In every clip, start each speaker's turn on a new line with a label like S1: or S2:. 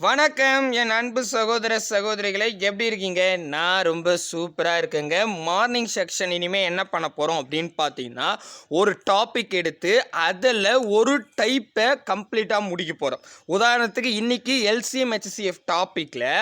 S1: வணக்கம் என் அன்பு சகோதர சகோதரிகளை, எப்படி இருக்கீங்க? நான் ரொம்ப சூப்பராக இருக்கேங்க. மார்னிங் செக்ஷன் இனிமேல் என்ன பண்ண போகிறோம் அப்படின்னு பார்த்தீங்கன்னா, ஒரு டாபிக் எடுத்து அதில் ஒரு டைப்பை கம்ப்ளீட்டாக முடிக்க போகிறோம். உதாரணத்துக்கு இன்றைக்கி எல்சிஎம் ஹெச்சிஎஃப் டாப்பிக்கில்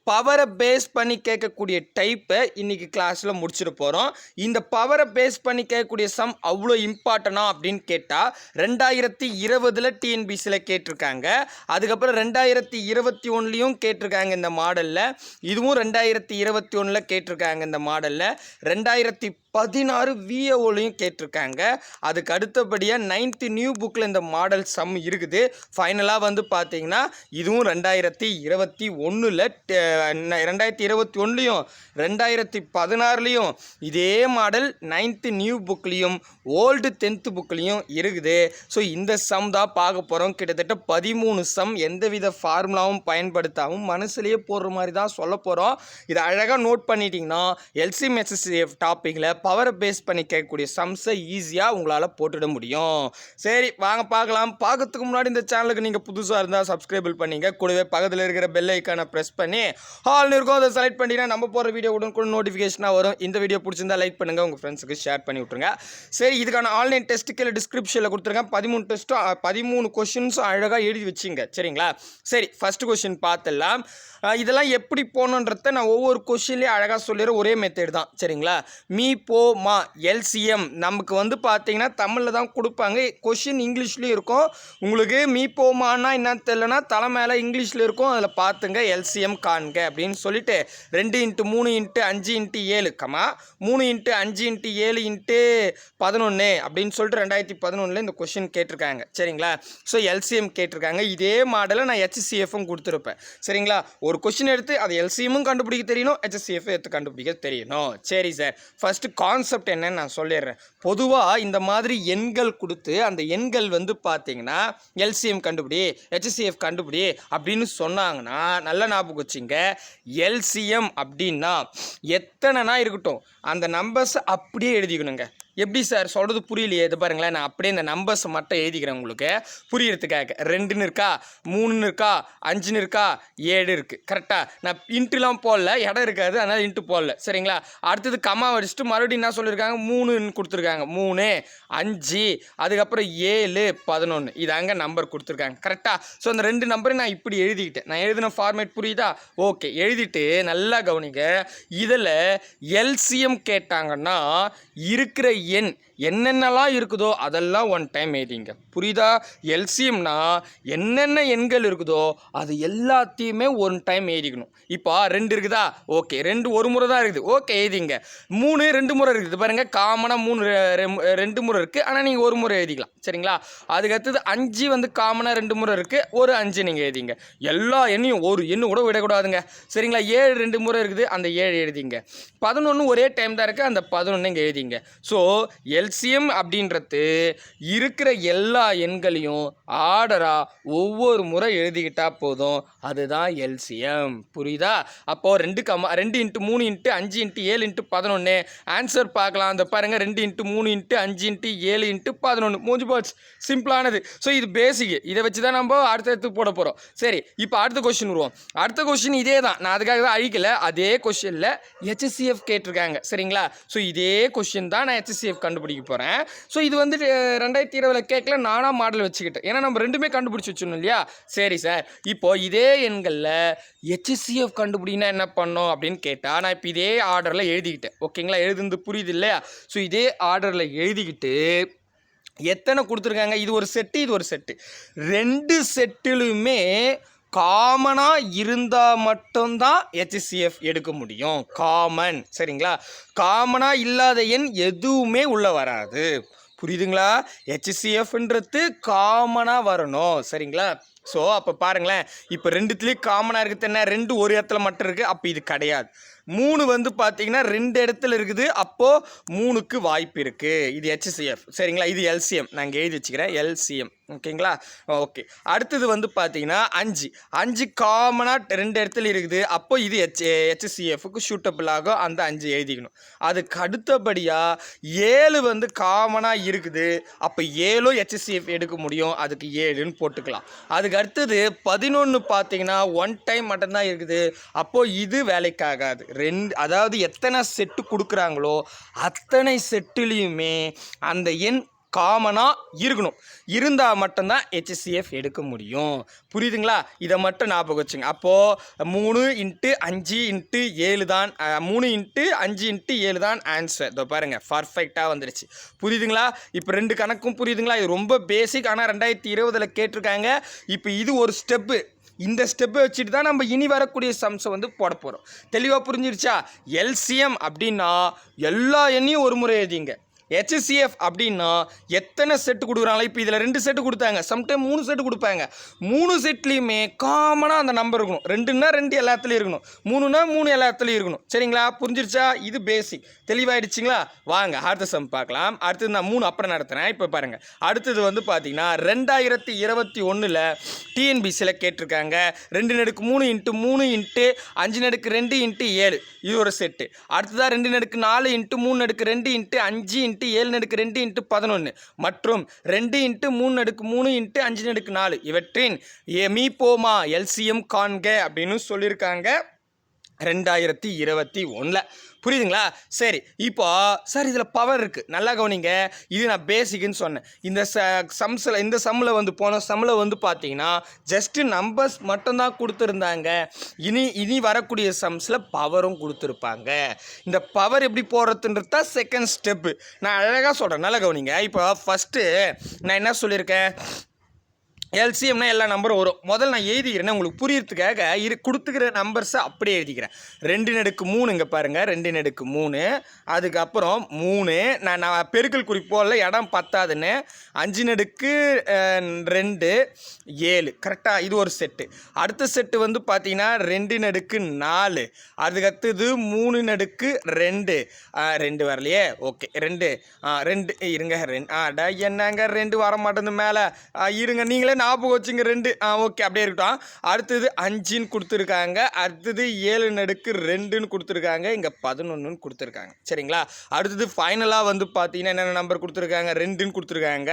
S1: பவரை பேஸ் பண்ணி கேட்கக்கூடிய டைப்பை இன்றைக்கி கிளாஸில் முடிச்சுட்டு போகிறோம். இந்த பவரை பேஸ் பண்ணி கேட்கக்கூடிய சம் அவ்வளோ இம்பார்ட்டனா அப்படின்னு கேட்டால் 2020 டிஎன்பிசியில் கேட்டிருக்காங்க. அதுக்கப்புறம் 2021 கேட்டிருக்காங்க இந்த மாடலில். இதுவும் 2021 கேட்டிருக்காங்க இந்த மாடலில். 2016 விஏஓலையும் கேட்டிருக்காங்க. அதுக்கு அடுத்தபடியாக 9th நியூ புக்கில் இந்த மாடல் சம் இருக்குது. ஃபைனலாக வந்து பார்த்தீங்கன்னா இதுவும் 2021 2021 2016 இதே மாடல் 9th நியூ புக்லேயும் ஓல்டு 10th புக்லேயும் இருக்குது. ஸோ இந்த சம் தான் பார்க்க போகிறோம். கிட்டத்தட்ட 13 சம் எந்தவித ஃபார்முலாவும் பயன்படுத்தாமல் மனசுலேயே போடுற மாதிரி தான் சொல்ல போகிறோம். இதை அழகாக நோட் பண்ணிட்டீங்கன்னா எல்சிஎம் ஹெச்சிஎஃப் டாப்பிக்கில் பவரை பேஸ் பண்ணி கேட்கக்கூடிய சம்ஸை ஈஸியாக உங்களால் போட்டுட முடியும். சரி வாங்க பார்க்கலாம். பார்க்கறதுக்கு முன்னாடி இந்த சேனலுக்கு நீங்கள் புதுசாக இருந்தால் சப்ஸ்கிரைபிள் பண்ணிங்க. கூடவே பக்கத்தில் இருக்கிற பெல் ஐக்கானை ப்ரெஸ் பண்ணி ஆல்னு இருக்கும், அதை செலக்ட் பண்ணிட்டீங்கன்னா நம்ம போகிற வீடியோ உடனுக்குடன் நோட்டிஃபிகேஷனாக வரும். இந்த வீடியோ பிடிச்சிருந்தா லைக் பண்ணுங்கள், உங்கள் ஃப்ரெண்ட்ஸுக்கு ஷேர் பண்ணி விட்ருங்க. சரி, இதுக்கான ஆன்லைன் டெஸ்ட்டு கீழே டிஸ்கிரிப்ஷனில் கொடுத்துருக்கேன். 13 டெஸ்ட்டும் 13 கொஷின்ஸும் அழகாக எழுதி வச்சுங்க. சரிங்களா? சரி, ஃபஸ்ட்டு கொஷின் பார்த்துடலாம். இதெல்லாம் எப்படி போகணுன்றத நான் ஒவ்வொரு கொஷின்லேயும் அழகாக சொல்லிடுறேன். ஒரே மெத்தட் தான். சரிங்களா? மீ போ மா எல்சிஎம் நமக்கு வந்து பார்த்தீங்கன்னா தமிழில் தான் கொடுப்பாங்க. கொஷின் இங்கிலீஷ்லேயும் இருக்கும். உங்களுக்கு மீ போமானா என்னன்னு தெரியலனா தலை மேலே இங்கிலீஷில் இருக்கும், அதில் பார்த்துங்க. எல்சிஎம் காண்க அப்படின்னு சொல்லிட்டு 2 × 3 × 5 × 7 3 × 5 × 7 × 11 அப்படின்னு சொல்லிட்டு 2011 இந்த கொஷின் கேட்டிருக்காங்க. சரிங்களா? ஸோ எல்சிஎம் கேட்டிருக்காங்க. இதே மாடலை நான் ஹெச்சிஎஃப்பும் கொடுத்துருப்பேன். சரிங்களா? ஒரு கொஷின் எடுத்து அது எல்சிஎம்மும் கண்டுபிடிக்க தெரியணும், ஹெச்சிஎஃப் எடுத்து கண்டுபிடிக்க தெரியணும். சரி சார், ஃபஸ்ட்டு கான்செப்ட் என்னன்னு நான் சொல்லிடுறேன். பொதுவாக இந்த மாதிரி எண்கள் கொடுத்து அந்த எண்கள் வந்து பார்த்தீங்கன்னா எல்சிஎம் கண்டுபிடி ஹெச்சிஎஃப் கண்டுபிடி அப்படின்னு சொன்னாங்கன்னா நல்லா ஞாபகம் வச்சுங்க. எல்சிஎம் அப்படின்னா எத்தனைனா இருக்கட்டும், அந்த நம்பர்ஸை அப்படியே எழுதிக்கணுங்க. எப்படி சார் சொல்கிறது புரியலையே? இது பாருங்களேன், நான் அப்படியே இந்த நம்பர்ஸை மட்டும் எழுதிக்கிறேன் உங்களுக்கு புரியறதுக்காக. 2ன்னு இருக்கா, 3ன்னு இருக்கா, 5ன்னு இருக்கா, 7 இருக்குது. கரெக்டாக நான் இன்ட்டுலாம் போடல, இடம் இருக்காது, அதனால் இன்ட்டு போடல. சரிங்களா? அடுத்தது கம்மா வடிச்சுட்டு மறுபடியும் என்ன சொல்லியிருக்காங்க, 3ன்னு கொடுத்துருக்காங்க. 3 5 அதுக்கப்புறம் 7 11 இதாங்க நம்பர் கொடுத்துருக்காங்க. கரெக்டாக? ஸோ அந்த 2 நம்பரை நான் இப்படி எழுதிக்கிட்டேன். நான் எழுதின ஃபார்மேட் புரியுதா? ஓகே, எழுதிட்டு நல்லா கவனிங்க. இதில் எல்சிஎம் கேட்டாங்கன்னா இருக்கிற எண் என்னென்னலாம் இருக்குதோ அதெல்லாம் ஒன் டைம் எழுதிங்க. புரியுதா? எல்சிஎம்னா என்னென்ன எண்கள் இருக்குதோ அது எல்லாத்தையுமே ஒன் டைம் எழுதிக்கணும். இப்போ 2 இருக்குதா? ஓகே, 2 ஒரு முறை தான் இருக்குது. ஓகே, எழுதிங்க. 3 2 முறை இருக்குது. பாருங்கள், காமனாக 3 2 முறை இருக்குது, ஆனால் நீங்கள் ஒரு முறை எழுதிக்கலாம். சரிங்களா? அதுக்கடுத்தது 5 வந்து காமனாக 2 முறை இருக்குது, ஒரு 5 நீங்கள் எழுதிங்க. எல்லா எண்ணையும் ஒரு எண்ணு கூட விடக்கூடாதுங்க. சரிங்களா? 7 2 முறை இருக்குது, அந்த 7 எழுதிங்க. 11 ஒரே டைம் தான் இருக்குது, அந்த 11 இங்கே எழுதிங்க. ஸோ எல்சிஎம் அப்படின்றது இருக்கிற எல்லா எண்களையும் ஆர்டராக ஒவ்வொரு முறை எழுதிக்கிட்டால் போதும், அதுதான் எல்சிஎம். புரியுதா? அப்போது 2 × 3 × 5 × 7 × 11 ஆன்சர் பார்க்கலாம். அந்த பாருங்கள், 2 × 3 × 5 × 7 × 11 மூஞ்சி போச்சு. சிம்பிளானது. ஸோ இது பேசிக். இதை வச்சு தான் நம்ம அடுத்தடுத்து போட போகிறோம். சரி, இப்போ அடுத்த கொஸ்டின் வருவோம். அடுத்த கொஸ்டின் இதே தான், நான் அதுக்காக தான் அழிக்கலை. அதே கொஸ்டினில் ஹெச்சிஎஃப் கேட்டிருக்காங்க. சரிங்களா? ஸோ இதே கொஸ்டின் தான் நான் ஹெச்சிஎஃப் கண்டுபிடிக்க போகிறேன். ஸோ இது வந்து 2020 கேட்கல, நானாக மாடல் வச்சுக்கிட்டேன். ஏன்னா நம்ம ரெண்டுமே கண்டுபிடிச்சி வச்சிடணும் இல்லையா? சரி சார், இப்போது இதே எண்களில் ஹெச்சிஎஃப் கண்டுபிடினா என்ன பண்ணோம் அப்படின்னு கேட்டால் நான் இப்போ இதே ஆர்டரில் எழுதிக்கிட்டேன். ஓகேங்களா? எழுதுந்து புரியுது இல்லையா? ஸோ இதே ஆர்டரில் எழுதிக்கிட்டு எத்தனை கொடுத்துருக்காங்க, இது ஒரு செட்டு, இது ஒரு செட்டு. 2 செட்டிலுமே காமனாக இருந்தால் மட்டும்தான் ஹெச்சிஎஃப் எடுக்க முடியும். காமன். சரிங்களா? காமனாக இல்லாத எண் எதுவுமே உள்ளே வராது. புரியுதுங்களா? ஹெச்சிஎஃப்ன்றது காமனாக வரணும். சரிங்களா? ஸோ அப்போ பாருங்களேன், இப்போ 2த்துலேயும் காமனாக இருக்குது என்ன, 2 ஒரு இடத்துல மட்டும் இருக்குது. அப்போ இது கிடையாது. மூணு வந்து பார்த்தீங்கன்னா 2 இடத்துல இருக்குது, அப்போது 3க்கு வாய்ப்பு இருக்குது. இது HCF சரிங்களா. இது LCM நான் இங்கே எழுதி வச்சுக்கிறேன், LCM ஓகேங்களா. ஓகே, அடுத்தது வந்து பார்த்தீங்கன்னா 5 காமனாக 2 இடத்துல இருக்குது, அப்போ இது HCFக்கு சூட்டபிள் ஆகும், அந்த 5 எழுதிக்கணும். அதுக்கு அடுத்தபடியாக 7 வந்து காமனாக இருக்குது, அப்போ 7 HCF எடுக்க முடியும், அதுக்கு 7ன்னு போட்டுக்கலாம். அதுக்கு அடுத்தது 11 பார்த்தீங்கன்னா 1 டைம் மட்டும்தான் இருக்குது, அப்போது இது வேலைக்காகாது. அதாவது எத்தனை செட்டு கொடுக்குறாங்களோ அத்தனை செட்டுலேயுமே அந்த எண் காமனாக இருக்கணும், இருந்தால் மட்டும்தான் HCF எடுக்க முடியும். புரியுதுங்களா? இதை மட்டும் ஞாபகம் வச்சுங்க. அப்போது 3 × 5 × 7 தான் 3 × 5 × 7 தான் ஆன்சர். இதோ பாருங்கள், பர்ஃபெக்டாக வந்துடுச்சு. புரியுதுங்களா? இப்போ 2 கணக்கும் புரியுதுங்களா? இது ரொம்ப பேசிக், ஆனால் 2020 கேட்டிருக்காங்க. இப்போ இது ஒரு ஸ்டெப்பு. இந்த ஸ்டெப்பை வச்சுட்டு தான் நம்ம இனி வரக்கூடிய சம்ஸை வந்து போட போகிறோம். தெளிவாக புரிஞ்சிருச்சா? LCM அப்படின்னா எல்லா எண்ணையும் ஒரு முறை எழுதிங்க. HCF அப்படின்னா எத்தனை செட்டு கொடுக்குறாங்களோ, இப்போ இதில் 2 செட்டு கொடுத்தாங்க, சம்டைம் 3 செட்டு கொடுப்பாங்க. 3 செட்லேயுமே காமனாக அந்த நம்பர் இருக்கணும். 2ன்னா 2 எல்லா இடத்துலையும் இருக்கணும், 3ன்னா 3 எல்லா இடத்துலையும் இருக்கணும். சரிங்களா? புரிஞ்சிருச்சா? இது பேசிக். தெளிவாயிடுச்சிங்களா? வாங்க அடுத்த சம் பார்க்கலாம். அடுத்தது நான் 3 அப்புறம் நடத்துகிறேன். இப்போ பாருங்கள், அடுத்தது வந்து பார்த்தீங்கன்னா 2021 TNPSசியில் கேட்டிருக்காங்க. 2 × 3 × 3 × 5 × 2 × 7 இது ஒரு செட்டு. அடுத்ததாக 2 × 4 × 3 × 2 × 5 × 7 × 2 × 11 மற்றும் 2 × 3 × 3 × 5 × 4 இவற்றின் மீபோமா LCM காண்க அப்படின்னு சொல்லியிருக்காங்க 2021. புரியுதுங்களா? சரி, இப்போ சார் இதில் பவர் இருக்குது, நல்லா கவனிங்க. இது நான் பேசிக்குன்னு சொன்னேன். இந்த சம்மில் வந்து போன சம்மில் வந்து பார்த்தீங்கன்னா ஜஸ்ட்டு நம்பர்ஸ் மட்டும்தான் கொடுத்துருந்தாங்க. இனி வரக்கூடிய சம்ஸில் பவரும் கொடுத்துருப்பாங்க. இந்த பவர் எப்படி போடுறதுன்றது தான் செகண்ட் ஸ்டெப்பு. நான் அழகாக சொல்கிறேன், நல்லா கவனிங்க. இப்போ ஃபஸ்ட்டு நான் என்ன சொல்லியிருக்கேன், LCMனா எல்லா நம்பரும் வரும். முதல்ல நான் எழுதிக்கிறேன் உங்களுக்கு புரியறதுக்காக. கொடுத்துக்கிற நம்பர்ஸை அப்படியே எழுதிக்கிறேன். 2 × 3 இங்கே பாருங்கள், 2 × 3, அதுக்கப்புறம் 3 நான் பெருக்கல் குறிப்போல் இடம் பத்தாதுன்னு 5 × 2 7 கரெக்டாக. இது ஒரு செட்டு. அடுத்த செட்டு வந்து பார்த்தீங்கன்னா 2 × 4, அதுக்கடுத்தது 3 × 2 வரலையே. ஓகே, 2 இருங்க, 2 என்னங்க 2 வர மாட்டேங்குது மேலே, இருங்க நீங்களே ஞாபகம் வச்சுங்க 2. ஓகே, அப்படியே இருக்கட்டும். அடுத்தது 5ன்னு கொடுத்துருக்காங்க, அடுத்தது 7 × 2ன்னு கொடுத்துருக்காங்க, இங்கே 11ன்னு கொடுத்துருக்காங்க. சரிங்களா? அடுத்தது ஃபைனலாக வந்து பார்த்தீங்கன்னா என்னென்ன நம்பர் கொடுத்துருக்காங்க, 2ன்னு கொடுத்துருக்காங்க.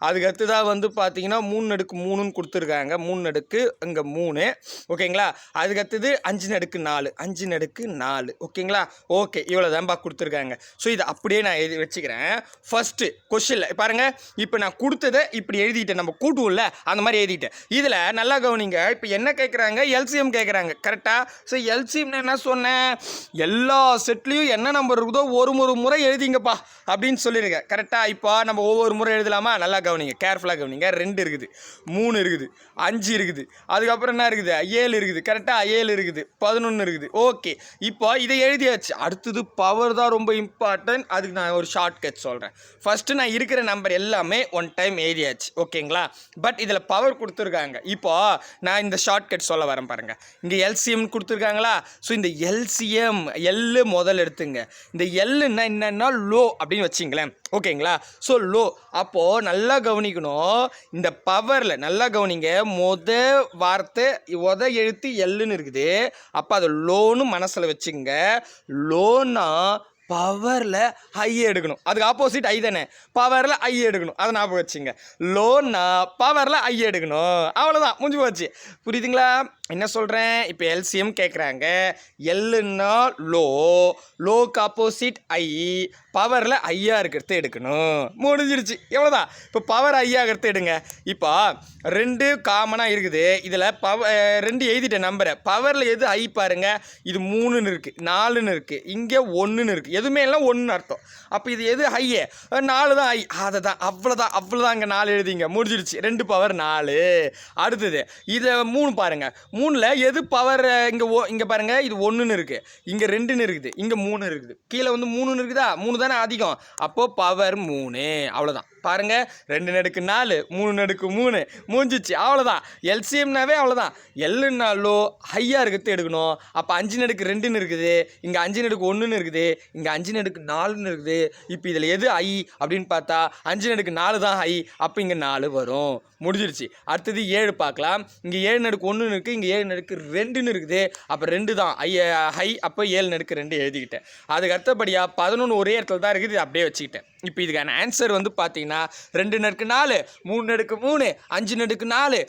S1: அதுக்கு அடுத்ததாக வந்து பார்த்தீங்கன்னா 3 × 3ன்னு கொடுத்துருக்காங்க, 3 இங்கே 3. ஓகேங்களா? அதுக்கு அடுத்தது 5 × 4, 5 × 4. ஓகேங்களா? ஓகே, இவ்வளோ தான்ப்பா கொடுத்துருக்காங்க. ஸோ இதை அப்படியே நான் எழுதி வச்சுக்கிறேன். ஃபஸ்ட்டு கொஷினில் பாருங்கள், இப்போ நான் கொடுத்ததை இப்படி எழுதிட்டேன், நம்ம கூட்டுவோம்ல அந்த மாதிரி எழுதிட்டேன். இதில் நல்லா கவனிங்க. இப்போ என்ன கேட்குறாங்க, LCM கேட்குறாங்க. கரெக்டாக? ஸோ LCM என்ன சொன்னேன், எல்லா செட்லேயும் என்ன நம்பர் இருக்குதோ ஒரு முறை எழுதிங்கப்பா அப்படின்னு சொல்லியிருக்கேன். கரெக்டாக? இப்போ நம்ம ஒவ்வொரு முறை எழுதலாமா? நல்லா கவனிங்க, கேர்ஃபுல்லாக கவனிங்க. 2 இருக்குது, 3 இருக்குது, 5 இருக்குது, அதுக்கப்புறம் என்ன இருக்குது, 7 இருக்குது. கரெக்டாக? 7 இருக்குது, 11 இருக்குது. ஓகே, இப்போ இதை எழுதியாச்சு. அடுத்தது பவர் தான் ரொம்ப இம்பார்ட்டன்ட். அதுக்கு நான் ஒரு ஷார்ட் கட் சொல்கிறேன். ஃபஸ்ட்டு நான் இருக்கிற நம்பர் எல்லாமே 1 டைம் எழுதியாச்சு. ஓகேங்களா? பட் இதில் பவர் கொடுத்துருக்காங்க. இப்போ நான் இந்த ஷார்ட்கட் சொல்ல வரேன் பாருங்கள். இங்கே LCM கொடுத்துருக்காங்களா? ஸோ இந்த LCM எல் முதல் எடுத்துங்க. இந்த எல்லுன்னா என்னென்னா லோ அப்படின்னு வச்சிங்களேன். ஓகேங்களா? So low. அப்போது நல்லா கவனிக்கணும், இந்த பவரில் நல்லா கவனிங்க. வார்த்தை எழுத்து எல்லுன்னு இருக்குது, அப்போ அது லோன்னு மனசில் வச்சுங்க. லோன்னா பவரில் ஹை எடுக்கணும், அதுக்கு ஆப்போசிட் ஐ தானே, பவரில் ஐ எடுக்கணும், அதை ஞாபகம் வச்சுங்க. லோன்னா பவரில் ஐ எடுக்கணும், அவ்வளோதான், முடிஞ்சு போச்சு. புரியுதுங்களா என்ன சொல்கிறேன்? இப்போ LCM கேட்குறாங்க, எல்லுன்னா லோக்கு ஆப்போசிட் ஐ, பவரில் ஐயாக இருக்கிறத எடுக்கணும், முடிஞ்சிருச்சு. எவ்வளோதான். இப்போ பவர் ஐயாகிறது எடுங்க. இப்போ 2 காமனாக இருக்குது, இதில் 2 எழுதிட்டேன் நம்பரை. பவரில் எது ஐ பாருங்கள், இது 3ன்னு இருக்குது, 4ன்னு இருக்குது, இங்கே 1ன்னு இருக்குது, எதுவுமே இல்லை 1ன்னு அர்த்தம். அப்போ இது எது ஹையே, 4 தான் ஐ, அதை தான், அவ்வளோதான் இங்கே 4 எழுதிங்க, முடிஞ்சிருச்சு. 2 பவர் 4. அடுத்தது இதில் 3 பாருங்கள், 3ல் எது பவர், இங்கே பாருங்கள், இது 1ன்னு இருக்குது, இங்கே 2ன்னு இருக்குது, இங்கே 3 இருக்குது, கீழே வந்து 3ன்னு இருக்குதா, 3 தானே அதிகம், அப்போது பவர் 3. அவ்வளோதான், பாருங்கள் 2 நடுக்கு 4 3 நடுக்கு 3 மூஞ்சிச்சு அவ்வளோதான். எல்சிஎம்னாவே அவ்வளோதான். எல்லுனாலும் ஹையாக இருக்கிறது எடுக்கணும். அப்போ 5 நடுக்கு 2ன்னு இருக்குது, இங்கே 5 நடுக்கு 1ன்னு இருக்குது, இங்கே 5 நடுக்கு 4ன்னு இருக்குது. இப்போ இதில் எது ஹை அப்படின்னு பார்த்தா 5 நடுக்கு 4 தான் ஹை. அப்போ இங்கே 4 வரும். முடிஞ்சிருச்சு. அடுத்தது 7 பார்க்கலாம். இங்கே 7 நடுக்கு 1ன்னு இருக்குது, இங்கே 7 நடுக்கு 2ன்னு இருக்குது. அப்போ 2 தான் ஹை. அப்போ 7 நடுக்கு 2 எழுதிக்கிட்டேன். அதுக்கு அடுத்தபடியாக 11 ஒரே இடத்துல தான் இருக்குது, இது அப்படியே வச்சுக்கிட்டேன். இப்போ இதுக்கான ஆன்சர் வந்து பார்த்தீங்கன்னா 2 நடுக்கு 4 3 நடுக்கு 3 5 நடுக்கு 4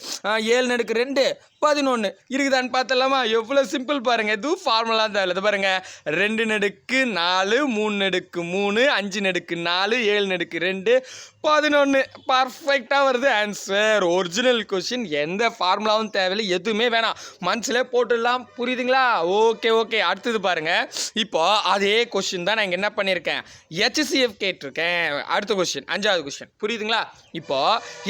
S1: 7 நடுக்கு 2 11 இருக்குதான்னு பார்த்தலாமா? எவ்வளோ சிம்பிள் பாருங்கள். எதுவும் ஃபார்முலா தான் இல்லை பாருங்கள். 2 நடுக்கு 4 3 நடுக்கு 3 5 நடுக்கு 4 7 நடுக்கு 2 11 பர்ஃபெக்டாக வருது ஆன்சர். Original question. எந்த ஃபார்முலாவும் தேவையில்லை, எதுவுமே வேணாம், மனசில் போட்டுடலாம். புரியுதுங்களா? ஓகே. அடுத்தது பாருங்கள். இப்போ அதே கொஷின் தான் நான் இங்கே என்ன பண்ணியிருக்கேன், HCF கேட்டிருக்கேன். அடுத்த கொஸ்டின் 5வது கொஸ்டின். புரியுதுங்களா? இப்போ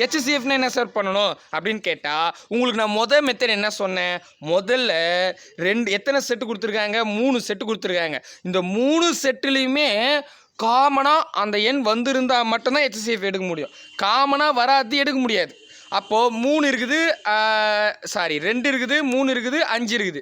S1: HCFனா என்ன சார் பண்ணணும் அப்படின்னு கேட்டால், உங்களுக்கு நான் மெத்தட் என்ன சொன்னேன், முதல்ல எத்தனை செட்டு கொடுத்துருக்காங்க, 3 செட்டு கொடுத்துருக்காங்க. இந்த 3 செட்டுலேயுமே காமனாக அந்த எண் வந்திருந்தால் மட்டும்தான் HCF எடுக்க முடியும். காமனாக வராது எடுக்க முடியாது. அப்போது 3 இருக்குது, 2 இருக்குது, 3 இருக்குது, 5 இருக்குது.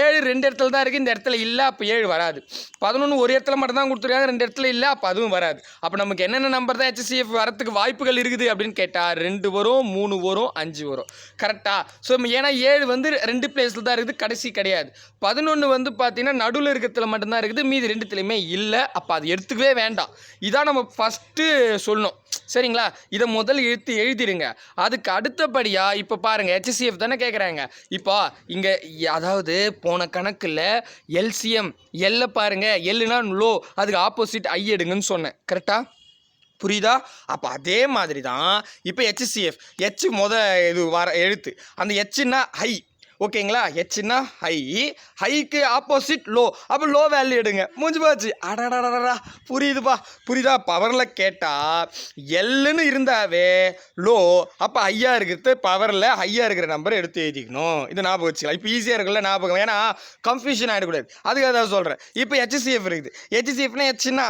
S1: 7 2 இடத்துல தான் இருக்குது, இந்த இடத்துல இல்லை, அப்போ 7 வராது. 11 ஒரு இடத்துல மட்டும் தான் கொடுத்துருக்காங்க, 2 இடத்துல இல்லை, அப்போ அதுவும் வராது. அப்போ நமக்கு என்னென்ன நம்பர் தான் HCF வரத்துக்கு வாய்ப்புகள் இருக்குது அப்படின்னு கேட்டால் 2 வரும், 3 வரும், 5 வரும். கரெக்டாக? ஸோ ஏன்னா 7 வந்து 2 பிளேஸில் தான் இருக்குது, கடைசி கிடையாது. 11 வந்து பார்த்தீங்கன்னா நடுவில் இருக்கிறதுல மட்டும்தான் இருக்குது, மீதி 2த்துலையுமே இல்லை. அப்போ அது எடுத்துக்கவே வேண்டாம். இதான் நம்ம ஃபஸ்ட்டு சொல்லணும். சரிங்களா? இதை முதல் எழுதிடுங்க. அதுக்கு அடுத்தபடியாக இப்போ பாருங்கள், HCF தானே கேட்குறாங்க. இப்போ இங்கே அதாவது போன கணக்கில் எல்சிஎம் எல்லை பாருங்கள், எல்லுனா லோ, அதுக்கு ஆப்போசிட் ஐ எடுங்கன்னு சொன்னேன். கரெக்டாக? புரியுதா? அப்போ அதே மாதிரி தான் இப்போ HCF. இது வர எழுத்து, அந்த ஹெச்னா ஹை. ஓகேங்களா? ஹெச்னா ஹைக்கு ஆப்போசிட் லோ. அப்போ லோ வேல்யூ எடுங்க. முடிஞ்சு போச்சு. அடடா புரியுதா? பவரில் கேட்டால் எல்லுன்னு இருந்தாவே லோ, அப்போ ஹையாக இருக்கிறது பவரில் ஹையாக இருக்கிற நம்பரை எடுத்து எழுதிக்கணும். இது ஞாபகம் வச்சுக்கலாம். இப்போ ஈஸியாக இருக்குல்ல ஞாபகம், ஏன்னா கன்ஃபியூஷன் ஆகிடக்கூடாது. அதுக்காக தான் சொல்கிறேன். இப்போ HCF இருக்குது. HCFனா ஹெச்னா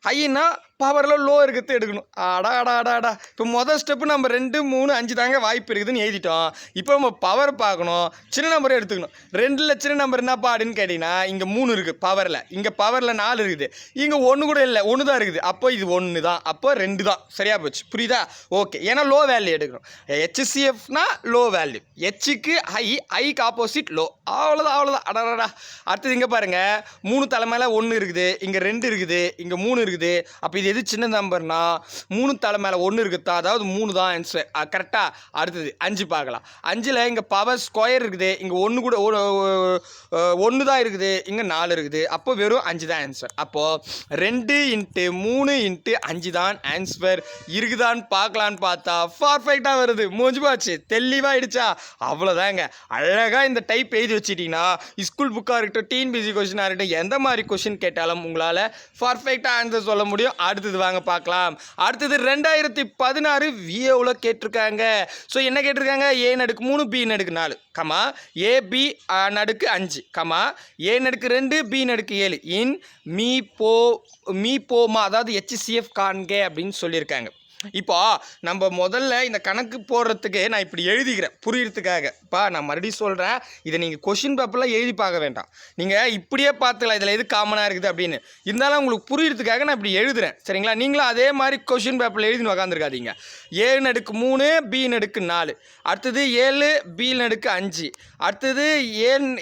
S1: ஹைன்னா பவரில் லோ இருக்கிறது எடுக்கணும். அடாடா. இப்போ மொதல் ஸ்டெப்பு நம்ம 2 3 5 தாங்க வாய்ப்பு இருக்குதுன்னு எழுதிட்டோம். இப்போ நம்ம பவர் பார்க்கணும், சின்ன நம்பரை எடுத்துக்கணும். 2ல் சின்ன நம்பர் என்னப்பா அப்படின்னு கேட்டிங்கன்னா, இங்கே 3 இருக்குது பவரில், இங்கே பவரில் 4 இருக்குது, இங்கே 1 கூட இல்லை, 1 தான் இருக்குது. அப்போ இது 1 தான், அப்போ 2 தான். சரியாக போச்சு. புரியுதா? ஓகே. ஏன்னா லோ வேல்யூ எடுக்கணும். HCFனா லோ வேல்யூ, ஹெச்சுக்கு ஹைக்கு ஆப்போசிட் லோ. அவ்வளோதான். அடடா. அடுத்தது இங்கே பாருங்கள், 3 தலைமையில் 1 இருக்குது, இங்கே 2 இருக்குது, இங்கே 3 இருக்குது. அப்போ இது எது சின்ன நம்பர்னா 3 தலை மேலே 1 இருக்குதா, அதாவது 3 தான் ஆன்சர். கரெக்டாக? அடுத்தது 5 பார்க்கலாம். 5ல் இங்கே பவர் ஸ்கொயர் இருக்குது, இங்கே 1 கூட 1 தான் இருக்குது, இங்கே 4 இருக்குது. அப்போ வெறும் 5 தான் ஆன்சர். அப்போது 2 × 3 × 5 தான் ஆன்சர். இருக்குதான்னு பார்க்கலான்னு பார்த்தா பர்ஃபெக்டாக வருது. முடிஞ்சு போச்சு. தெளிவாகிடுச்சா? அவ்வளோதாங்க. அழகாக இந்த டைப் எழுதி வச்சுட்டிங்கன்னா ஸ்கூல் புக்காக இருக்கட்டும், டிஎன்பிஎஸ்சி கொஸ்டினாக இருக்கட்டும், எந்த மாதிரி கொஸ்டின் கேட்டாலும் உங்களால் பர்ஃபெக்டாக ஆன்சர் சொல்ல முடியும். அடுத்தது வாங்க பார்க்கலாம். அடுத்தது 2016 விஏவில் கேட்டிருக்காங்க. ஸோ என்ன கேட்டிருக்காங்க, A நடுக்கு 3 B நடுக்கு 4 கமா AB நடுக்கு 5 கமா A நடுக்கு 2 B நடுக்கு 7 இன் மீபோமா, அதாவது HCF காண்க அப்படின்னு சொல்லியிருக்காங்க. இப்போ நம்ம முதல்ல இந்த கணக்கு போடுறதுக்கு நான் இப்படி எழுதிக்கிறேன் புரியறதுக்காக. நான் மறுபடியும் சொல்கிறேன், இதை நீங்கள் கொஷின் பேப்பரில் எழுதி பார்க்க வேண்டாம், நீங்கள் இப்படியே பார்த்துக்கலாம் இதில் எது காமனாக இருக்குது அப்படின்னு. இருந்தாலும் உங்களுக்கு புரியறதுக்காக நான் இப்படி எழுதுகிறேன். சரிங்களா? நீங்களும் அதே மாதிரி கொஷின் பேப்பரில் எழுதின்னு உக்காந்துருக்காதீங்க. A நடுக்கு 3 B நடுக்கு 4, அடுத்தது 7 B நடுக்கு 5, அடுத்தது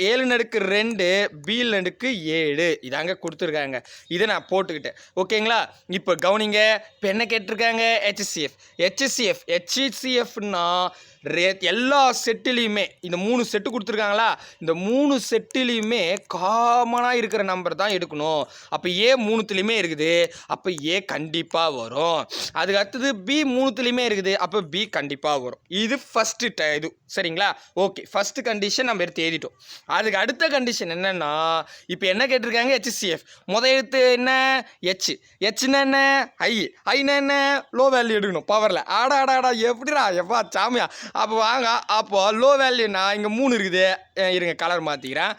S1: 7 நடுக்கு 2 B நடுக்கு 7. இதாங்க கொடுத்துருக்காங்க. இதை நான் போட்டுக்கிட்டேன். ஓகேங்களா? இப்போ கவனிங்க. இப்போ என்ன கேட்டிருக்காங்க, HCFனா எல்லா செட்டிலையுமே இந்த 3 செட்டு கொடுத்துருக்காங்களா, இந்த 3 செட்டிலையுமே காமனாக இருக்கிற நம்பர் தான் எடுக்கணும். அப்போ A 3த்துலேயுமே இருக்குது, அப்போ A கண்டிப்பாக வரும். அதுக்கு அடுத்தது B 3த்துலேயுமே இருக்குது, அப்போ B கண்டிப்பாக வரும். இது ஃபஸ்ட்டு இது. சரிங்களா? ஓகே. ஃபஸ்ட்டு கண்டிஷன் நம்ம எடுத்து எழுதிட்டோம். அதுக்கு அடுத்த கண்டிஷன் என்னென்னா, இப்போ என்ன கேட்டிருக்காங்க, HCF முதல் எழுத்து என்ன, ஹெச்னா என்ன, ஐனா என்ன, லோ வேல்யூ எடுக்கணும் பவரில். ஆடா எப்படிடா எப்பா சாமியா. அப்போ வாங்க, அப்போ லோ வேல்யூனா இங்கே 3 இருக்குது, இருங்க கலர் மாற்றிக்கிறேன்.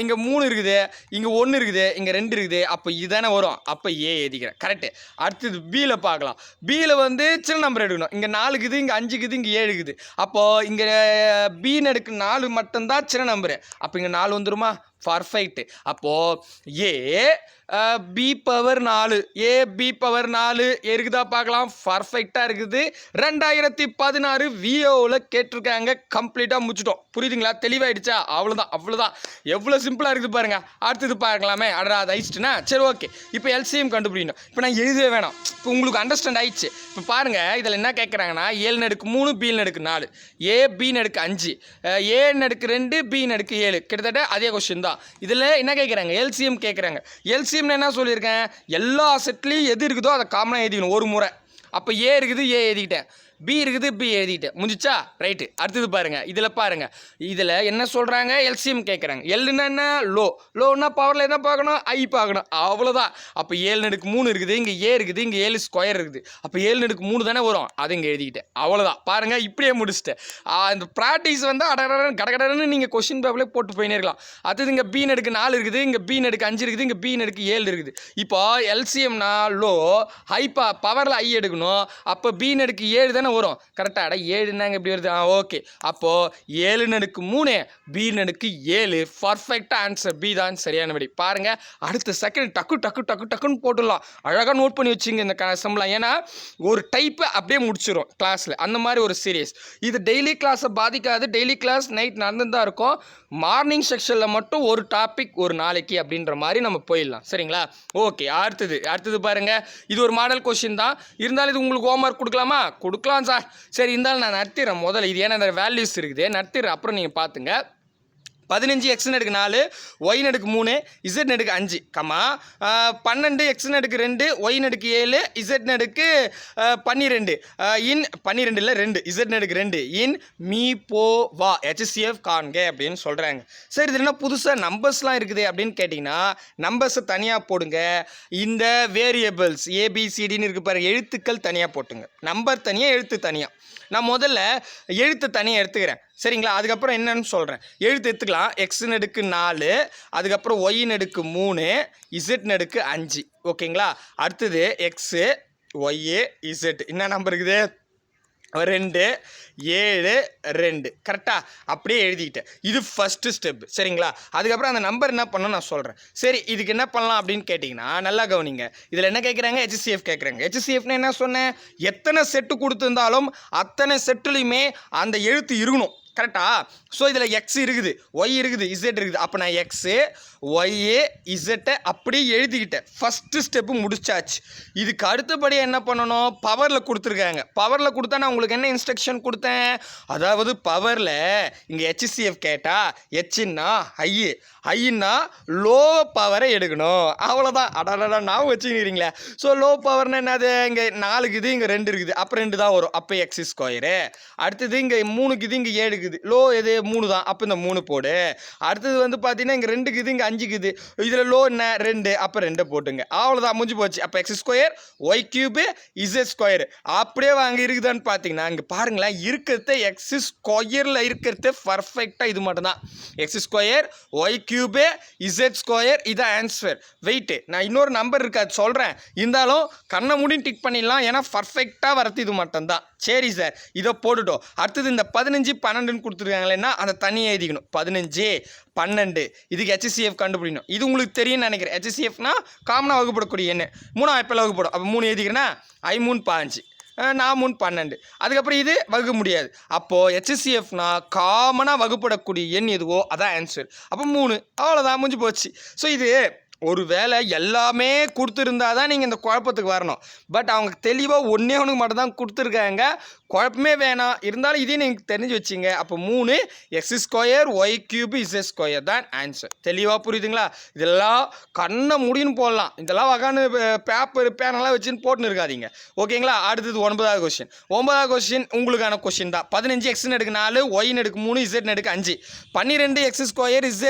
S1: இங்கே 3 இருக்குது, இங்கே 1 இருக்குது, இங்கே 2 இருக்குது. அப்போ இதுதானே வரும். அப்போ ஏ எழுதிக்கிறேன். கரெக்டு. அடுத்தது பியில் பார்க்கலாம். பியில் வந்து சின்ன நம்பர் எடுக்கணும். இங்கே 4 இருக்குது, இங்கே 5 இருக்குது, இங்கே 7 இருக்குது. அப்போது இங்கே பின்னு எடுக்க 4 மட்டும்தான் சின்ன நம்பரு. அப்போ இங்கே 4 வந்துருமா? பர்ஃபெக்ட். அப்போது ஏ பி பவர் 4 ஏ பி பவர் 4 இருக்குதா பார்க்கலாம். பர்ஃபெக்டாக இருக்குது. 2016 விஓவில் கேட்டிருக்காங்க. கம்ப்ளீட்டாக முடிச்சிட்டோம். புரியுதுங்களா? தெளிவாயிடுச்சா? அவ்வளோதான். எவ்வளோ சிம்பிளாக இருக்குது பாருங்கள். அடுத்தது பார்க்கலாமே. அடரா அது ஆயிடுச்சுன்னா சரி ஓகே. இப்போ எல்சிஎம் கண்டுபிடிக்கணும். இப்போ நான் எழுதவே வேணாம். இப்போ உங்களுக்கு அண்டர்ஸ்டாண்ட் ஆயிடுச்சு. இப்போ பாருங்கள் இதில் என்ன கேட்குறாங்கன்னா 7/3 B/4 ஏ B/5 A/2 B/7 கிட்டத்தட்ட அதே கொஸ்டின் தான். இதில் என்ன கேட்குறாங்க? எல்சிஎம் கேட்குறாங்க. எல்சிஎம்னு என்ன சொல்லியிருக்கேன்? எல்லா செட்லேயும் எது இருக்குதோ அதை காமனாக எழுதிக்கணும் ஒரு முறை. அப்போ ஏ இருக்குது, ஏ எழுதிக்கிட்டேன். பி இருக்குது, பி எழுதிக்கிட்டேன். முடிஞ்சிச்சா? ரைட்டு. அடுத்தது பாருங்கள். இதில் பாருங்கள். இதில் என்ன சொல்கிறாங்க? எல்சிஎம் கேட்குறாங்க. எல்லுன்னா என்ன? லோன்னா பவரில் என்ன பார்க்கணும்? ஐ பார்க்கணும். அவ்வளோதான். அப்போ 7/3 இருக்குது, இங்கே ஏ இருக்குது, இங்கே 7 ஸ்கொயர் இருக்குது. அப்போ 7/3 தானே வரும். அதை இங்கே எழுதிக்கிட்டேன். அவ்வளோதான். பாருங்கள் இப்படியே முடிச்சிட்டேன். இந்த ப்ராக்டிஸ் வந்து கடகடன்னு நீங்கள் கொஸ்டின் பேப்பர்லேயே போட்டு போயினே இருக்கலாம். அடுத்தது இங்கே B/4 இருக்குது, இங்கே B/5 இருக்குது, இங்கே B/7 இருக்குது. இப்போ எல்சிஎம்னா லோ, ஹை பவரில் ஐ எடுக்கணும். அப்போ B/7 தானே வரும். கரெக்டாக? 7னாங்க எப்படி வருது? ஓகே. அப்போது 7/3 B/7 பர்ஃபெக்டாக ஆன்சர் பி தான் சரியான படி. பாருங்கள் அடுத்த செகண்ட் டக்குன்னு போட்டுடலாம். அழகாக நோட் பண்ணி வச்சுங்க இந்த சம்பளம். ஏன்னா ஒரு டைப்பு அப்படியே முடிச்சிடும் கிளாஸில். அந்த மாதிரி ஒரு சீரியஸ். இது டெய்லி கிளாஸை பாதிக்காது. டெய்லி கிளாஸ் நைட் நடந்து தான் இருக்கும். மார்னிங் செக்ஷனில் மட்டும் ஒரு டாபிக் ஒரு நாளைக்கு அப்படின்ற மாதிரி நம்ம போயிடலாம். சரிங்களா? ஓகே. அடுத்தது பாருங்கள். இது ஒரு மாடல் கொஸ்டின் தான். இருந்தாலும் இது உங்களுக்கு ஹோம்ஒர்க் கொடுக்கலாமா? கொடுக்கலாம் சார். சரி இருந்தாலும் நான் நடத்திடுறேன் முதல்ல. இது ஏன்னா வேல்யூஸ் இருக்குது நடத்திடுறேன். அப்புறம் நீங்கள் பார்த்துங்க. 15x/4 y/3 z/5 comma 12x/2 y/7 z/12 இன் 12 இல்லை 2 z/2 இன் மீ போ வா HCF காண்க அப்படின்னு சொல்கிறாங்க. சரி இது என்ன புதுசாக நம்பர்ஸ்லாம் இருக்குது அப்படின்னு கேட்டிங்கன்னா நம்பர்ஸை தனியாக போடுங்க. இந்த வேரியபிள்ஸ் ஏபிசிடின்னு இருக்கு பாருங்கள். எழுத்துக்கள் தனியாக போட்டுங்க. நம்பர் தனியாக, எழுத்து தனியாக. நான் முதல்ல எழுத்து தனியாக எடுத்துக்கிறேன். சரிங்களா? அதுக்கப்புறம் என்னன்னு சொல்கிறேன். எழுத்து எடுத்துக்கலாம். x/4 அதுக்கப்புறம் y/3 z/5 ஓகேங்களா? அடுத்தது எக்ஸு ஒய்யு இசட் என்ன நம்பர் இருக்குது? 2 7 2 கரெக்டாக அப்படியே எழுதிக்கிட்டேன். இது ஃபஸ்ட்டு ஸ்டெப். சரிங்களா? அதுக்கப்புறம் அந்த நம்பர் என்ன பண்ணணும் நான் சொல்கிறேன். சரி இதுக்கு என்ன பண்ணலாம் அப்படின்னு கேட்டிங்கன்னா நல்லா கவனிங்க. இதில் என்ன கேட்குறாங்க? HCF கேட்குறாங்க. HCFன்னு என்ன சொன்னேன்? எத்தனை செட்டு கொடுத்துருந்தாலும் அத்தனை செட்டுலையுமே அந்த எழுத்து இருக்கணும். கரெக்டா? ஸோ இதில் எக்ஸ் இருக்குது, ஒய் இருக்குது, இசட் இருக்குது. அப்போ நான் எக்ஸு ஒய்யு இசட்டை அப்படியே எழுதிக்கிட்டேன். ஃபஸ்ட்டு ஸ்டெப்பு முடிச்சாச்சு. இதுக்கு அடுத்தபடியாக என்ன பண்ணணும்? பவரில் கொடுத்துருக்காங்க. பவரில் கொடுத்தா நான் உங்களுக்கு என்ன இன்ஸ்ட்ரக்ஷன் கொடுத்தேன்? அதாவது பவரில் இங்கே HCF கேட்டால் ஹெச்ன்னா ஐன்னா லோ பவரை எடுக்கணும். அவ்வளோதான். அடடா நான் வச்சுக்கிறீங்களே. ஸோ லோ பவர்னா என்னது? இங்கே 4 இருக்குது, இங்கே 2 இருக்குது. அப்போ 2 தான் வரும். அப்போ x². அடுத்தது இங்கே 3 இருக்குது, இங்கே 7 இருக்குது. லோ எது? 3 தான். அப்போ இந்த 3 போடு. அடுத்தது வந்து பார்த்தீங்கன்னா இங்கே 2 இருக்குது, இங்கே 5 இருக்குது. இதில் லோ என்ன? 2. அப்போ 2 போட்டுங்க. அவ்வளோதான் முடிஞ்சு போச்சு. அப்போ x² y³ z² அப்படியே அங்கே இருக்குதான்னு பார்த்தீங்கன்னா இங்கே பாருங்களேன். இருக்கிறத x² இருக்கிறது பர்ஃபெக்டாக இது மட்டும்தான். x² y³ z² இதான் ஆன்சர். வெயிட்டு நான் இன்னொரு நம்பர் இருக்காது சொல்கிறேன். இருந்தாலும் கண்ணை மூடி டிக் பண்ணிடலாம். ஏன்னா பர்ஃபெக்டாக வரது இது மட்டும்தான். சரி சார் இதை போட்டுட்டோம். அடுத்தது இந்த 15 12ன்னு கொடுத்துருக்காங்களேன்னா அந்த தனியாக எழுதிக்கணும். 15 12 இதுக்கு HCF கண்டுபிடிக்கணும். இது உங்களுக்கு தெரியும்னு நினைக்கிறேன். HCFனா காமனாக வகுப்படக்கூடிய எண்ணு. 3 எப்போ வகுப்படும்? அப்போ 3 எழுதிக்கிறேன்னா I 3 15 நான் 3 12. அதுக்கப்புறம் இது வகுக்க முடியாது. அப்போது HCFனா காமனாக வகுப்படக்கூடிய எண் எதுவோ அதான் ஆன்சர். அப்போ 3 அவ்வளோதான் முடிஞ்சு போச்சு. ஸோ இது ஒரு வேளை எல்லாமே கொடுத்துருந்தா தான் நீங்கள் இந்த குழப்பத்துக்கு வரணும். பட் அவங்க தெளிவாக ஒன்று மட்டும் தான் கொடுத்துருக்காங்க. குழப்பமே வேணாம். இருந்தாலும் இதே நீங்கள் தெரிஞ்சு வச்சிங்க. அப்போ 3 x² y³ z² தான் ஆன்சர். தெளிவாக புரியுதுங்களா? இதெல்லாம் கண்ணை முடின்னு போடலாம். இதெல்லாம் வகான்னு பேப்பர் பேனெல்லாம் வச்சுன்னு போட்டுன்னு இருக்காதீங்க. ஓகேங்களா? அடுத்தது 9வது கொஸ்டின். 9வது கொஸ்டின் உங்களுக்கான கொஸ்டின் தான். 15 x/4 y/3 z/5 12 x² z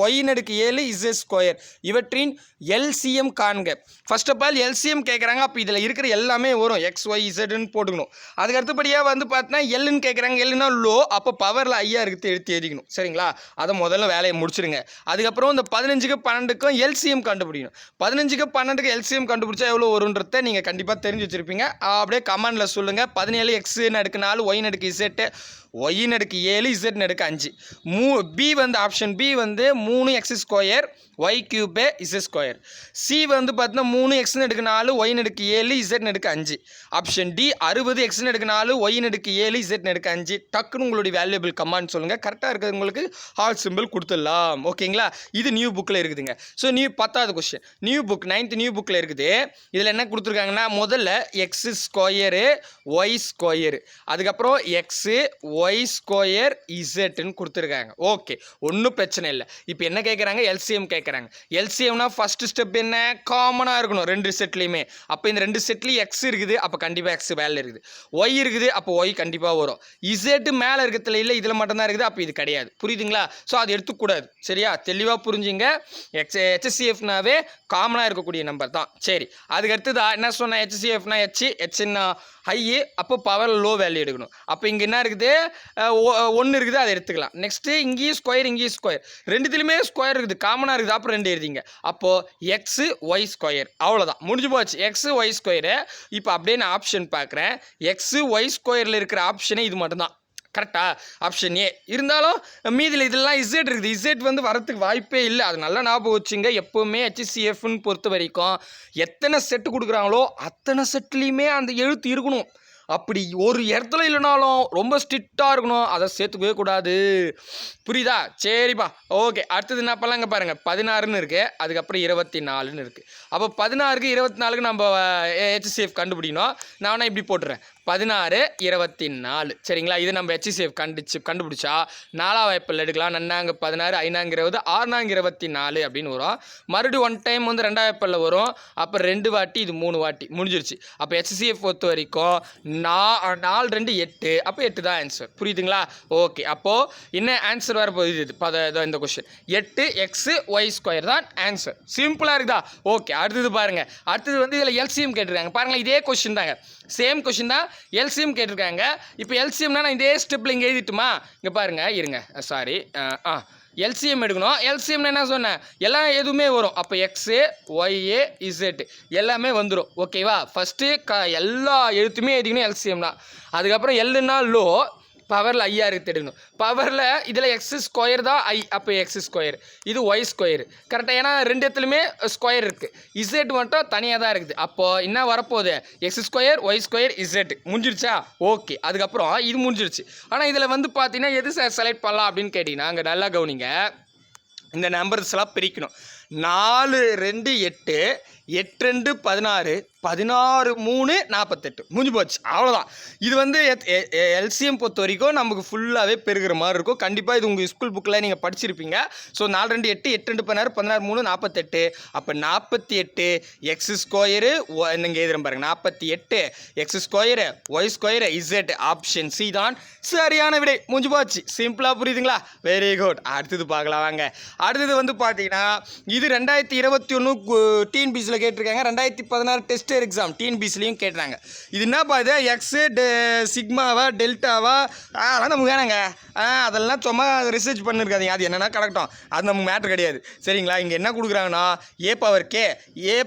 S1: y/7 z². இவற்றின் எல்சிஎம் காண்க. ஃபர்ஸ்ட் ஆஃப் ஆல் எல்சிஎம் கேட்குறாங்க. அப்போ இதில் இருக்கிற எல்லாமே வரும், எக்ஸ் ஒய் இசட்னு போட்டுக்கணும். அதுக்கு அடுத்தபடியாக வந்து பார்த்தீங்கன்னா எல்லுன்னு கேட்குறாங்க. எல்லுனா லோ, அப்போ பவரில் ஐயா இருக்குது எடுத்து எழுதிக்கணும். சரிங்களா, அதை முதல்ல வேலையை முடிச்சிருங்க. அதுக்கப்புறம் இந்த 15க்கு 12க்கும் எல்சிஎம் கண்டுபிடிக்கணும். 15க்கு 12க்கு எல்சிஎம் கண்டுபிடிச்சா எவ்வளோ வரும்ன்றதை நீங்கள் கண்டிப்பாக தெரிஞ்சு வச்சுருப்பீங்க. அப்படியே கமெண்டில் சொல்லுங்கள். 17 எக்ஸுன்னு அடுக்கு 4 ஒய்னு அடுக்கு இசட்டு ஒய்னு அடுக்கு 7 இசட்னு அடுக்கு 5. பி வந்து ஆப்ஷன் பி வந்து 3 எக்ஸ் ஸ்கொயர் ஒய் கியூபே இசட் ஸ்கொயர். சி வந்து பார்த்தீங்கன்னா 3 எக்ஸ்னு அடுக்கு 4 ஒய்னு அடுக்கு 7 இசட்னு அடுக்கு 5. ஆப்ஷன் டி 60 எக்ஸ்னு அடுக்கு 4 ஒய்னு அடுக்கு 7 இசட்னு அடுக்கு 5. டக்குன்னு உங்களுடைய வேல்யூபிள் கமாண்ட் சொல்லுங்கள். கரெக்டாக இருக்கிறவங்களுக்கு ஹார்ட் சிம்பிள் கொடுத்துடலாம். ஓகேங்களா, இது நியூ புக்கில் இருக்குதுங்க. ஸோ 10வது question new book 9th new புக்கில் இருக்குது. இதில் என்ன கொடுத்துருக்காங்கன்னா முதல்ல எக்ஸ் ஸ்கொயரு ஒய் ஸ்கொயரு, அதுக்கப்புறம் எக்ஸு ஒய் ஸ்கொயர் இசட்னு கொடுத்துருக்காங்க. ஓகே, ஒன்றும் பிரச்சனை இல்லை. இப்போ என்ன கேட்குறாங்க, எல்சிஎம் கேட்குறாங்க. எல்சிஎம்னா ஃபர்ஸ்ட் ஸ்டெப் என்ன, காமனாக இருக்கணும் ரெண்டு செட்லையுமே. அப்போ இந்த ரெண்டு செட்லையும் எக்ஸ் இருக்குது, அப்போ கண்டிப்பாக எக்ஸ் மேலே இருக்குது. ஒய் இருக்குது, அப்போ ஒய் கண்டிப்பாக வரும். இசட்டு மேலே இருக்கிறதுல இல்லை, இதில் மட்டும்தான் இருக்குது, அப்போ இது கிடையாது. புரியுதுங்களா? ஸோ அது எடுத்துக்கூடாது. சரியா, தெளிவாக புரிஞ்சுங்க. HCFனாவே காமனாக இருக்கக்கூடிய நம்பர் தான். சரி, அதுக்கு அடுத்ததா என்ன சொன்னால் HCFனா ஹெச்னா ஹை, அப்போ பவர் லோ வேல்யூ எடுக்கணும். அப்போ இங்கே என்ன இருக்குது, 1 இருக்குது, அதை எடுத்துக்கலாம். நெக்ஸ்ட்டு இங்கேயும் ஸ்கொயர் ரெண்டுத்துலையுமே ஸ்கொயர் இருக்குது, காமனாக இருக்குது, அப்புறம் 2 எழுதிங்க. அப்போது எக்ஸு ஒய் ஸ்கொயர், அவ்வளோதான், முடிஞ்சு போச்சு. X y square. இப்போ அப்படியே நான் ஆப்ஷன் பார்க்குறேன். எக்ஸு ஒய் ஸ்கொயரில் இருக்கிற ஆப்ஷனே இது மட்டும்தான். கரெக்டா, ஆப்ஷன் ஏ. இருந்தாலும் மீதில் இதெல்லாம் இசட் இருக்குது. இசட் வந்து வரத்துக்கு வாய்ப்பே இல்லை. அது நல்லா ஞாபகம் வச்சுங்க. எப்போவுமே HCFன்னு பொறுத்த வரைக்கும் எத்தனை செட்டு கொடுக்குறாங்களோ அத்தனை செட்லேயுமே அந்த எழுத்து இருக்கணும். அப்படி ஒரு இடத்துல இல்லைனாலும் ரொம்ப ஸ்ட்ரிக்டாக இருக்கணும், அதை சேர்த்துக்கவே கூடாது. புரியுதா? சரிப்பா, ஓகே. அடுத்தது என்ன பண்ணலாம், இங்கே பாருங்கள் 16ன்னு இருக்குது, அதுக்கப்புறம் 24ன்னு இருக்குது. அப்போ 16க்கு 24க்கு நம்ம HCF கண்டுபிடிக்கணும். நான் வேணா இப்படி போட்டுறேன், 16 24. சரிங்களா, இது நம்ம HCF கண்டுபிடிச்சா 4ஆம் வாய்ப்பில் எடுக்கலாம். நன்னாங்க 16, 5 20, 6 24 அப்படின்னு வரும். மறுபடியும் 1 டைம் வந்து 2ஆம் வாய்ப்பில் வரும். அப்புறம் 2 வாட்டி, இது 3 வாட்டி, முடிஞ்சிருச்சு. அப்போ HCF பொறுத்த வரைக்கும் 4 2 8, அப்போ 8 தான் ஆன்சர். புரியுதுங்களா? ஓகே, அப்போது என்ன ஆன்சர் வரப்போகுது, இந்த கொஸ்டின் 8 எக்ஸு ஒய் ஸ்கொயர் தான் ஆன்சர். சிம்பிளாக இருக்குதா? ஓகே, அடுத்தது பாருங்கள். அடுத்தது வந்து இதில் எல்சிஎம் கேட்டிருக்காங்க. பாருங்களேன், இதே கொஸ்டின் தாங்க, சேம் கொஸ்டின் தான், எல்சிஎம் கேட்டிருக்காங்க. இப்போ எல்சிஎம்னா நான் இதே ஸ்டெப்பில் இங்கே எழுதிட்டுமா? இங்கே பாருங்கள், இருங்க, சாரி, எல்சிஎம் எடுக்கணும். எல்சிஎம்னு என்ன சொன்னேன், எல்லாம் எதுவுமே வரும். அப்போ எக்ஸு ஒய்ஏ இசட் எல்லாமே வந்துடும். ஓகேவா? ஃபஸ்ட்டு எல்லா எழுத்துமே எழுதிக்கணும் எல்சிஎம்னா. அதுக்கப்புறம் எல்லுன்னா லோ, பவரில் ஐயா இருக்குது எடுக்கணும். பவரில் இதில் எக்ஸ் ஸ்கொயர் தான் ஐ, அப்போ எக்ஸ் ஸ்கொயர், இது ஒய் ஸ்கொயர். கரெக்டாக, ஏன்னா ரெண்டு இடத்துலையுமே ஸ்கொயர் இருக்குது. இசட் மட்டும் தனியாக தான் இருக்குது. அப்போது என்ன வரப்போகுது, x square y square z. முடிஞ்சிருச்சா? ஓகே, அதுக்கப்புறம் இது முடிஞ்சிருச்சு. ஆனால் இதில் வந்து பார்த்தீங்கன்னா எது செலக்ட் பண்ணலாம் அப்படின்னு கேட்டிங்கன்னா, அங்கே நல்லா கவனிங்க, இந்த நம்பர்ஸ்லாம் பிரிக்கணும். 4 2 8, 8 2 16, 16 3 48, முடிஞ்சு போச்சு, அவ்வளோதான். இது வந்து எல்சிஎம் பொறுத்த வரைக்கும் நமக்கு ஃபுல்லாகவே பெருகிற மாதிரி இருக்கும். கண்டிப்பாக இது உங்கள் ஸ்கூல் புக்கில் நீங்கள் படிச்சிருப்பீங்க. ஸோ 4 2 8, 8 2 16, 16 3 48. அப்போ 48 எக்ஸ் ஸ்கொயரு, நீங்கள் எழுதுறேன் பாருங்கள், 48 x square y square z. Option c தான் சரியான விடை. முடிஞ்சு போச்சு, சிம்பிளாக புரியுதுங்களா? Very good. அடுத்தது பார்க்கலாம் வாங்க. அடுத்தது வந்து பார்த்தீங்கன்னா இது 2021 டிஎன்பிசியில் கேட்டிருக்காங்க. 2016 டெஸ்ட் எக்ஸாம் டிஎன்பிசிலையும் கேட்டுறாங்க. இது என்னப்பா, இது எக்ஸு சிக்மாவா டெல்டாவா, அதெல்லாம் நமக்கு வேணாங்க. அதெல்லாம் சும்மா ரிசர்ச் பண்ணியிருக்காதீங்க, அது என்னென்னா கரெக்டும், அது நமக்கு மேட்ரு கிடையாது. சரிங்களா? இங்கே என்ன கொடுக்குறாங்கன்னா ஏ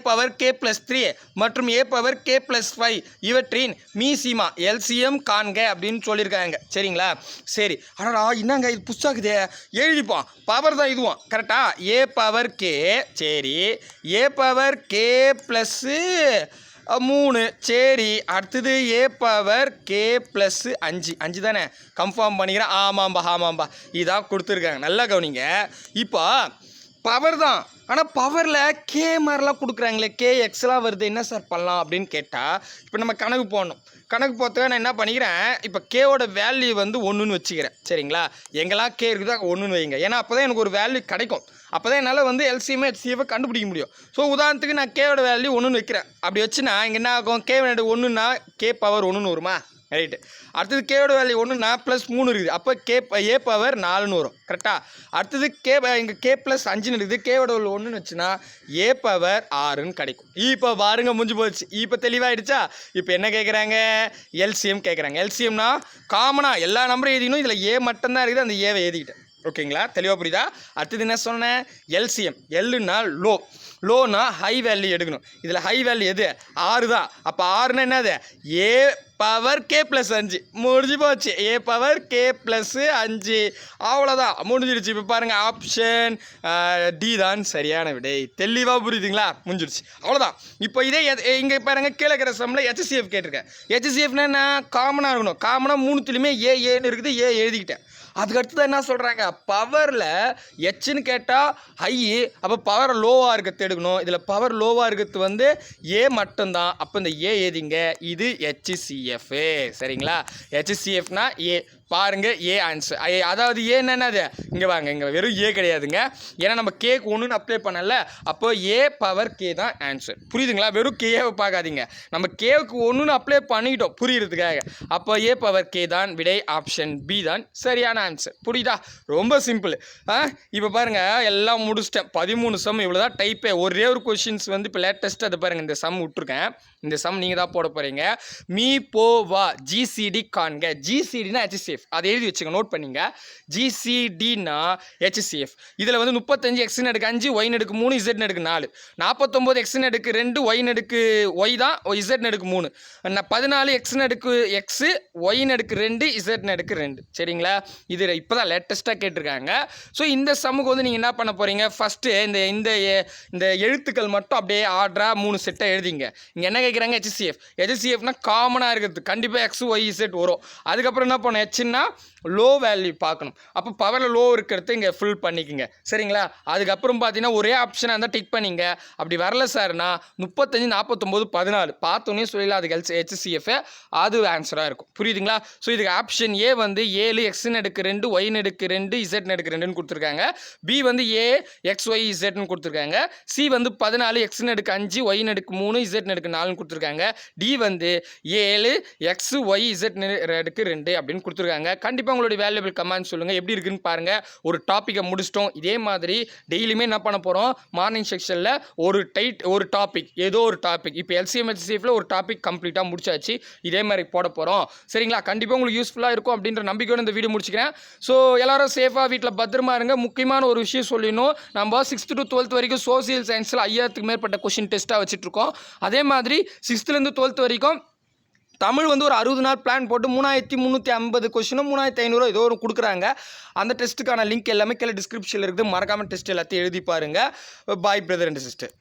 S1: பவர் கே ப்ளஸ் 3 மற்றும் ஏ பவர் கே ப்ளஸ் 5 இவற்றின் மீசிமா எல்சிஎம் காண்க அப்படின்னு சொல்லியிருக்காங்க. சரிங்களா? சரி, ஆனால் என்னங்க இது புதுசாகுதே, எழுதிப்போம். பவர் தான் இதுவும், கரெக்டா? ஏ பவர் கே, சரி, ஏ பவர் கே ப்ளஸ்ஸு 3, சரி. அடுத்தது ஏ பவர் கே ப்ளஸ் 5 தானே, கன்ஃபார்ம் பண்ணிக்கிறேன். ஆமாம்பா, இதான் கொடுத்துருக்காங்க. நல்லா கவனிங்க. இப்போ பவர் தான், ஆனால் பவரில் கே மாதிரிலாம் கொடுக்குறாங்களே, கே எக்ஸ்லாம் வருது, என்ன சார் பண்ணலாம் அப்படின்னு கேட்டால், இப்போ நம்ம கணக்கு போடணும். கணக்கு போகிறதுக்கு நான் என்ன பண்ணிக்கிறேன், இப்போ கேவோட வேல்யூ வந்து 1ன்னு வச்சுக்கிறேன். சரிங்களா? எங்கெல்லாம் கே இருக்குதோ அங்கே 1ன்னு வைங்க. ஏன்னா அப்போ தான் எனக்கு ஒரு வேல்யூ கிடைக்கும். அப்போ தான் என்னால் வந்து எல்சிஎம் HCF கண்டுபிடிக்க முடியும். ஸோ உதாரணத்துக்கு நான் கேவோட வேல்யூ 1ன்னு வைக்கிறேன். அப்படி வச்சுன்னா இங்கே என்ன ஆகும், கே வேல்யூ 1ன்னா கே பவர் 1ன்னு வருமா? ரைட்டு. அடுத்தது கேவோட வேல்யூ 1னா ப்ளஸ் 3 இருக்குது. அப்போ ஏ பவர் 4ன்னு வரும். கரெக்டாக? அடுத்தது இங்கே கே ப்ளஸ் 5ன்னு இருக்குது. கேவோட வேல்யூ 1ன்னு வச்சுன்னா ஏ பவர் 6ன்னு கிடைக்கும். இப்போ பாருங்க முடிஞ்சு போச்சு. இப்போ தெளிவாகிடுச்சா? இப்போ என்ன கேட்குறாங்க? எல்சிஎம் கேட்குறாங்க. எல்சிஎம்னா காமனாக எல்லா நம்பரும் எழுதிக்கணும். இதில் ஏ மட்டும்தான் இருக்குது, அந்த ஏவை எழுதிக்கிட்டேன். ஓகேங்களா? தெளிவாக புரியுதா? அடுத்தது என்ன சொன்னேன்? எல்சிஎம். எல்லுன்னா லோனா ஹை வேல்யூ எடுக்கணும். இதில் ஹை வேல்யூ எது? 6 தான். அப்போ 6ன்னா என்னது? ஏ பவர் கே ப்ளஸ் 5 முடிஞ்சு போச்சு. ஏ பவர் கே ப்ளஸ் 5 அவ்வளோதான், முடிஞ்சிடுச்சு. இப்போ பாருங்கள், ஆப்ஷன் டி தான் சரியான விடை. தெளிவாக புரியுதுங்களா? முடிஞ்சிடுச்சு, அவ்வளோதான். இப்போ இதே இங்கே பாருங்கள், கீழே இருக்கிற சம்மில் ஹெச்சிஎஃப் கேட்டிருக்கேன். ஹெச்சிஎஃப்னா என்ன? காமனாக இருக்கணும். காமனாக மூணுத்துலையுமே ஏன்னு இருக்குது, ஏ எழுதிக்கிட்டேன். அதுக்கு அடுத்தது என்ன சொல்கிறாங்க? பவரில் ஹெச்ன்னு கேட்டால் ஹை, அப்போ பவர் லோவாக இருக்கிறது எடுக்கணும். இதில் பவர் லோவாக இருக்கிறது வந்து ஏ மட்டும்தான். அப்போ இந்த ஏ எழுதிங்க. இது ஹெச்சிஎஃப். சரிங்களா? ஹெச்சிஎஃப்னா ஏ. பாருங்க, ஏ ஆன்சர். அதாவது ஏ என்னது? இங்கே வாங்க, இங்கே வெறும் ஏ கிடையாதுங்க. ஏன்னா நம்ம கேக்கு 1ன்னு அப்ளை பண்ணல. அப்போ ஏ பவர் கே தான் ஆன்சர். புரியுதுங்களா? வெறும் கேவை பார்க்காதீங்க. நம்ம கேவுக்கு 1ன்னு அப்ளை பண்ணிக்கிட்டோம் புரியுறதுக்காக. அப்போ ஏ பவர் கே தான் விடை. ஆப்ஷன் பி தான் சரியான ஆன்சர். புரியுதா? ரொம்ப சிம்பிள். இப்போ பாருங்கள், எல்லாம் முடிச்சிட்டேன். 13 சம் இவ்வளோ தான் டைப்பே. ஒரே ஒரு கொஷின்ஸ் வந்து இப்போ லேட்டஸ்ட்டு அதை பாருங்கள், இந்த சம் விட்ருக்கேன். இந்த சம் நீங்கள் தான் போட போகிறீங்க. மீ போ வா ஜிசிடி காண்க. ஜிசிடினா ஹெச்சிஎஃப், அதை எழுதி வச்சுங்க, நோட் பண்ணிங்க. ஜிசிடினா ஹெச்சிஎஃப். இதில் வந்து 35 எக்ஸ்ன்னு எடுக்கு 5, ஒய்னு எடுக்கு 3, இசட்னு எடுக்கு 4. 49 எக்ஸ்ன்னு எடுக்கு 2, ஒய்னு எடுக்கு ஒய் தான், இசட்னு எடுக்கு 3. 14 எக்ஸ்ன்னு எடுக்கு எக்ஸு, ஒய்னு எடுக்கு 2, இசட்னு எடுக்கு 2. சரிங்களா? இது இப்போ தான் லேட்டஸ்ட்டாக கேட்டிருக்காங்க. ஸோ இந்த சம்முக்கு வந்து நீங்கள் என்ன பண்ண போகிறீங்க? ஃபஸ்ட்டு இந்த எழுத்துக்கள் மட்டும் அப்படியே ஆர்டராக 3 செட்டை எழுதிங்க. இங்கே என்ன கேட்குறாங்க? ஹெச்சிஎஃப்னா காமனாக இருக்கிறது. கண்டிப்பாக எக்ஸ் ஒய் இசட் வரும். அதுக்கப்புறம் என்ன பண்ணணும்? ஹெச்னா லோ வேல்யூ பார்க்கணும். அப்போ பவரில் லோ இருக்கிறது இங்கே ஃபில் பண்ணிக்கோங்க. சரிங்களா? அதுக்கப்புறம் பார்த்தீங்கன்னா ஒரே ஆப்ஷனாக இருந்தால் டிக் பண்ணிங்க. அப்படி வரல சார்னா 35 49 14 பார்த்தோன்னே சொல்லலாம், அதுக்கு ஹெச்சிஎஃப் அது ஆன்சராக இருக்கும். புரியுதுங்களா? ஸோ இதுக்கு ஆப்ஷன் ஏ வந்து 7 எக்ஸ்ன்னு எடுக்கு 2, ஒய்னு எடுக்கு 2, இசட்னு எடுக்கு 2ன்னு கொடுத்துருக்காங்க. பி வந்து ஏ எக்ஸ் ஒய் இசட்னு கொடுத்துருக்காங்க. சி வந்து 14 எக்ஸ்ன்னு எடுக்கு 5, ஒய்னு எடுக்கு 3, இசட்னு எடுக்கு 4ன்னு கொடுத்துருக்காங்க. டி வந்து 7 எக்ஸ் ஒய் இசட்னு எடுக்கு 2 அப்படின்னு கொடுத்துருக்காங்க. கண்டிப்பாக உங்களுடைய வேல்யூபிள் கமெண்ட் சொல்லுங்கள், எப்படி இருக்குன்னு பாருங்கள். ஒரு டாப்பிக்கை முடிச்சிட்டோம். இதே மாதிரி டெய்லியுமே என்ன பண்ண போகிறோம்? மார்னிங் செக்ஷனில் ஒரு டாபிக், ஏதோ ஒரு டாபிக். இப்போ எல்சிஎம் ஹெச்சிஎஃப்ல ஒரு டாபிக் கம்ப்ளீட்டாக முடிச்சாச்சு. இதே மாதிரி போட போகிறோம். சரிங்களா? கண்டிப்பாக உங்களுக்கு யூஸ்ஃபுல்லாக இருக்கும் அப்படின்ற நம்பிக்கையோடு இந்த வீடியோ முடிச்சுக்கிறேன். ஸோ எல்லாரும் சேஃபாக வீட்டில் பத்திரமா இருங்க. முக்கியமான ஒரு விஷயம் சொல்லணும், நம்ம 6th to 12th வரைக்கும் சோசியல் சயின்ஸில் 5000க்கு மேற்பட்ட கொஷின் டெஸ்ட்டாக வச்சுட்ருக்கோம். அதே மாதிரி 6th-லேருந்து 12th வரைக்கும் தமிழ் வந்து ஒரு 60 நாள் பிளான் போட்டு 3350 கொஷினும் 3500 ஏதோ ஒரு கொடுக்குறாங்க. அந்த டெஸ்ட்டுக்கான லிங்க் எல்லாமே கீழே டிஸ்கிரிப்ஷனில் இருக்குது. மறக்காமல் டெஸ்ட் எல்லாத்தையும் எழுதி பாருங்கள். பாய் பிரதர் அண்ட் சிஸ்டர்.